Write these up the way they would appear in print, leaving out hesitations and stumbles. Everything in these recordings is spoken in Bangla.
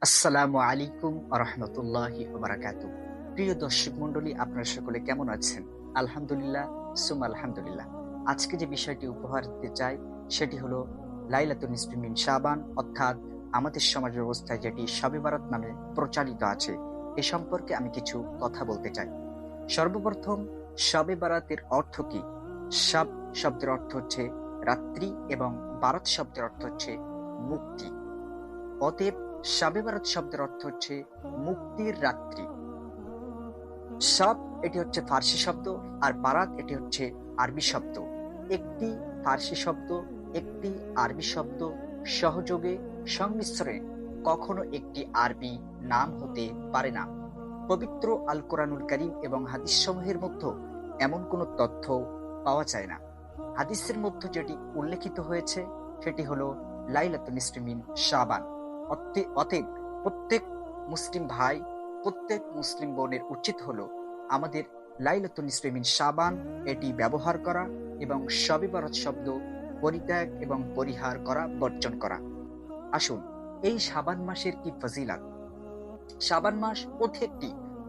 আসসালামু আলাইকুম আরহামতুল্লাহি ওবারাকাতু। প্রিয় দর্শক মন্ডলী, আপনারা সকলে কেমন আছেন? আলহামদুলিল্লাহ, আলহামদুলিল্লাহ। আজকে যে বিষয়টি উপহার দিতে চাই সেটি হলো লাইলাতুন নিসফি মিন শাবান, অর্থাৎ আমাদের সমাজ ব্যবস্থায় যেটি শবে বরাত নামে প্রচারিত আছে, এ সম্পর্কে আমি কিছু কথা বলতে চাই। সর্বপ্রথম, শবে বরাতের অর্থ কি? শব শব্দের অর্থ হচ্ছে রাত্রি এবং বারাত শব্দের অর্থ হচ্ছে মুক্তি। অতএব শবে বরাত শব্দের অর্থ হচ্ছে মুক্তির রাত্রি। শব এটি হচ্ছে ফার্সি শব্দ, আর বারাত এটি হচ্ছে আরবি শব্দ। একটি ফার্সি শব্দ, একটি আরবি শব্দ সহযোগে সংমিশ্রণে কখনো একটি আরবি নাম হতে পারে না। পবিত্র আল কোরআনুল কারীম এবং হাদিস সমূহের মধ্যে এমন কোনো তথ্য পাওয়া যায় না। হাদিসের মধ্যে যেটি উল্লেখিত হয়েছে সেটি হলো লাইলাতুন নিসফি মিন শাবান। অতএব প্রত্যেক মুসলিম ভাই, প্রত্যেক মুসলিম বোনের উচিত হলো আমাদের লাইলাতুন নিসফি মিন শাবান এটি ব্যবহার করা এবং শবে বরাত শব্দ পরিত্যাগ এবং পরিহার করা, বর্জন করা। আসুন, এই শাবান মাসের কি ফজিলাত। শাবান মাস অতি একটি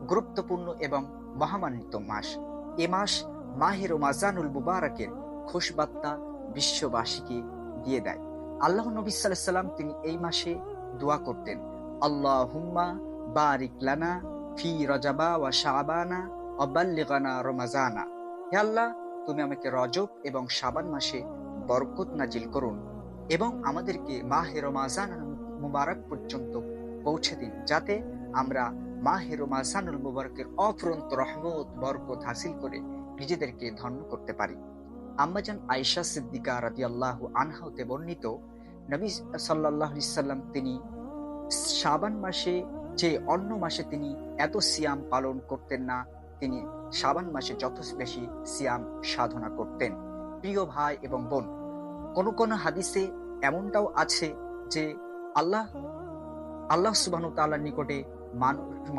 গুরুত্বপূর্ণ এবং মহামান্বিত মাস। এ মাস মাহে রমাজানুল মুবারাকের খুশবার্তা বিশ্ববাসীকে দিয়ে দেয়। আল্লাহ নবী সাল্লাল্লাহু আলাইহি ওয়াসাল্লাম তিনি এই মাসে দোয়া করতেন, আল্লাহুম্মা বারিক লানা ফি রজাবা ওয়া শাবানা ওয়া বাল্লিগনা রমাজানা। হে আল্লাহ, তুমি আমাকে রজব এবং শাবান মাসে বরকত নাজিল করুন এবং আমাদেরকে মাহে রমাজান মুবারক পর্যন্ত পৌঁছে দিন, যাতে আমরা মাহে রমাজানুল মুবারকের অফুরন্ত রহমত বরকত হাসিল করে নিজেদেরকে ধন্য করতে পারি। আম্মাজান আয়েশা সিদ্দিকা রাদিয়াল্লাহু আনহা হতে বর্ণিত, নবী সাল্লাল্লাহু আলাইহি সাল্লাম তিনি শাবান মাসে যে অন্য মাসে তিনি এত সিয়াম পালন করতেন না, তিনি শাবান মাসে যত বেশি সিয়াম সাধনা করতেন। প্রিয় ভাই এবং বোন, কোন কোন হাদিসে এমনটাও আছে যে আল্লাহ সুবহানাহু ওয়া তাআলার নিকটে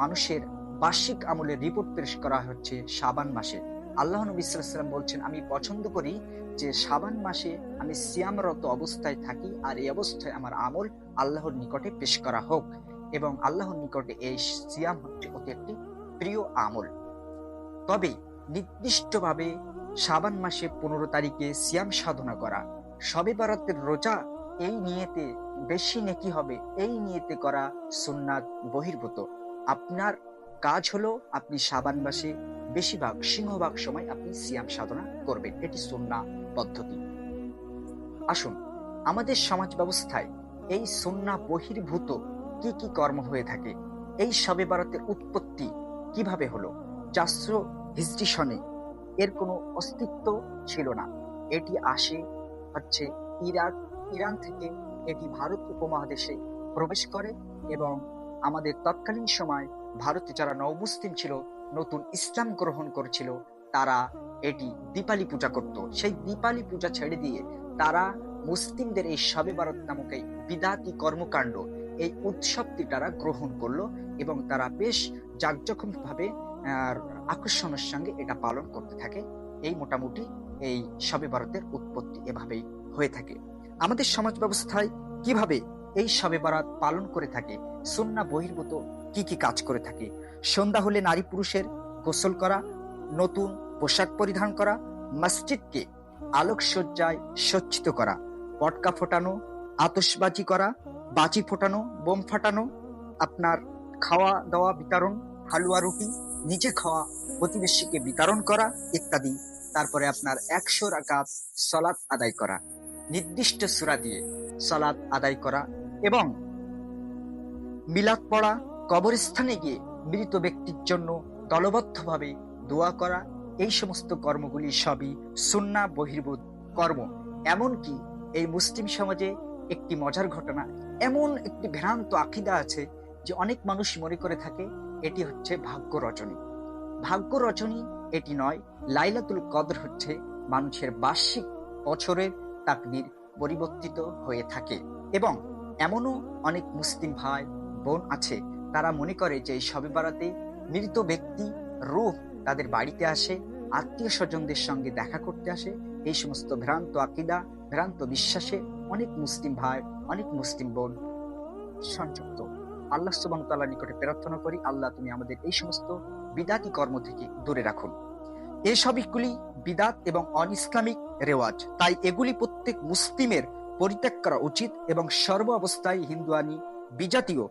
মানুষের বার্ষিক আমলের রিপোর্ট পেশ করা হচ্ছে শাবান মাসে। আল্লাহ নবী সাল্লাল্লাহু আলাইহি ওয়াসাল্লাম বলছেন, আমি পছন্দ করি যে শাবান মাসে আমি সিয়ামরত অবস্থায় থাকি আর এই অবস্থায় আমার আমল আল্লাহর নিকটে পেশ করা হোক, এবং আল্লাহর নিকটে এই সিয়াম হচ্ছে অতি একটি প্রিয় আমল। তবে নির্দিষ্টভাবে শাবান মাসে 15 তারিখে সিয়াম সাধনা করা, শবে বরাতের রোজা এই নিয়তে বেশি নেকি হবে, এই নিয়তে করা সুন্নাত বহির্ভূত। আপনার কাজ হলো আপনি শাবান মাসে বেশিরভাগ সিংহভাগ সময় আপনি সিয়াম সাধনা করবেন, এটি সুন্নাহ পদ্ধতি। আসুন, আমাদের সমাজ ব্যবস্থায় এই সুন্নাহ বহির্ভূত কি কি কর্ম হয়ে থাকে। এই শবে বরাতের উৎপত্তি কিভাবে হলো? 400 হিজরি সনে এর কোনো অস্তিত্ব ছিল না। এটি আসে হচ্ছে ইরান থেকে। এটি ভারত উপমহাদেশে প্রবেশ করে এবং আমাদের তৎকালীন সময় ভারতে যারা নবমুসলিম ছিল, নতুন ইসলাম গ্রহণ করেছিল, তারা এটি দীপালি পূজা করত। সেই দীপালি পূজা ছেড়ে দিয়ে তারা মুসলিমদের এই শবে বরাত নামক এই বিদাতি কর্মকাণ্ড, এই উৎসবটি তারা গ্রহণ করলো এবং তারা বেশ জাঁকজমকভাবে আকর্ষণের সঙ্গে এটা পালন করতে থাকে। এই মোটামুটি এই শবে বরাতের উৎপত্তি এভাবেই হয়ে থাকে। আমাদের সমাজ ব্যবস্থায় কিভাবে এই শবে বরাত পালন করে থাকে, সুন্নাহ বহির্ভূত কি কি কাজ করে থাকে। সন্ধ্যা হলে নারী পুরুষের গোসল করা, নতুন পোশাক পরিধান করা, মসজিদকে আলোকসজ্জায় সজ্জিত করা, পটকা ফোটানো, আতশবাজি করা, বাজি ফোটানো, বোম ফাটানো, আপনার খাওয়া দাওয়া বিতরণ, হালুয়া রুটি নিজে খাওয়া, প্রতিবেশীকে বিতরণ করা ইত্যাদি। তারপরে আপনার 100 রাকাত সালাত আদায় করা, নির্দিষ্ট সূরা দিয়ে সালাত আদায় করা এবং মিলাদ পড়া, কবরস্থানে গিয়ে মৃত ব্যক্তির জন্য দলবদ্ধভাবে দোয়া করা, এই সমস্ত কর্মগুলি সবই সুন্নাহ বহির্ভূত কর্ম। এমনকি এই মুসলিম সমাজে একটি মজার ঘটনা, এমন একটি ভ্রান্ত আকীদা আছে যে অনেক মানুষ মনে করে থাকে এটি হচ্ছে ভাগ্য রচনী। ভাগ্য রচনী এটি নয়। লাইলাতুল কদর হচ্ছে মানুষের বার্ষিক বছরের তাকদীর পরিবর্তিত হয়ে থাকে। এবং এমনও অনেক মুসলিম ভাই বোন আছে, তারা মনে করে যে এই শবে বরাতে মৃত ব্যক্তি রূহ তাদের বাড়িতে আসে, আত্মীয় স্বজনদের সঙ্গে দেখা করতে আসে। এই সমস্ত ভ্রান্ত আকীদা, ভ্রান্ত বিশ্বাসে অনেক মুসলিম ভাই, অনেক মুসলিম বোন সংযুক্ত। আল্লাহ সুবহানাহু ওয়া তাআলার নিকটে প্রার্থনা করি, আল্লাহ তুমি আমাদের এই সমস্ত বিদাতি কর্ম থেকে দূরে রাখুন। এই সবগুলি বিদাত এবং অনইসলামিক রেওয়াজ, তাই এগুলি প্রত্যেক মুসলিমের পরিত্যাগ করা উচিত এবং সর্ব অবস্থায় হিন্দুয়ানি বিজাতীয়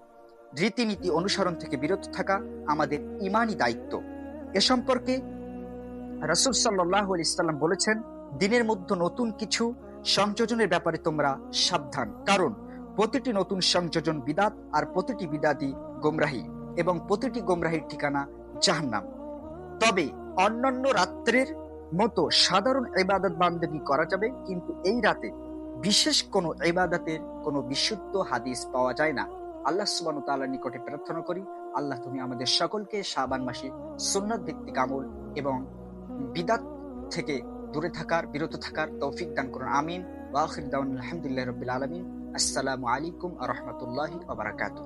রীতিনীতি অনুসরণ থেকে বিরত থাকা আমাদের ইমানি দায়িত্ব। এ সম্পর্কে রাসূল সাল্লাল্লাহু আলাইহি ওয়াসাল্লাম বলেছেন, দিনের মধ্যে নতুন কিছু সংযোজনের ব্যাপারে তোমরা সাবধান, কারণ প্রতিটি নতুন সংযোজন বিদাত, আর প্রতিটি বিদাতই গোমরাহী, এবং প্রতিটি গোমরাহীর ঠিকানা জাহান্নাম। তবে অন্যান্য রাত্রের মতো সাধারণ ইবাদত বান্দেগী করা যাবে, কিন্তু এই রাতে বিশেষ কোনো ইবাদতের কোনো বিশুদ্ধ হাদিস পাওয়া যায় না। আল্লাহ সুবহানাহু ওয়া তাআলার নিকটে প্রার্থনা করি, আল্লাহ তুমি আমাদের সকলকে শাবান মাসে সুন্নাত ভিত্তিক আমল এবং বিদাত থেকে দূরে থাকার, বিরত থাকার তৌফিক দান করুন। আমিন। ওয়া আখির দাওয়ানা আলহামদুলিল্লাহি রাব্বিল আলামিন। আসসালামু আলাইকুম ওয়া রাহমাতুল্লাহি ওয়া বারাকাতুহু।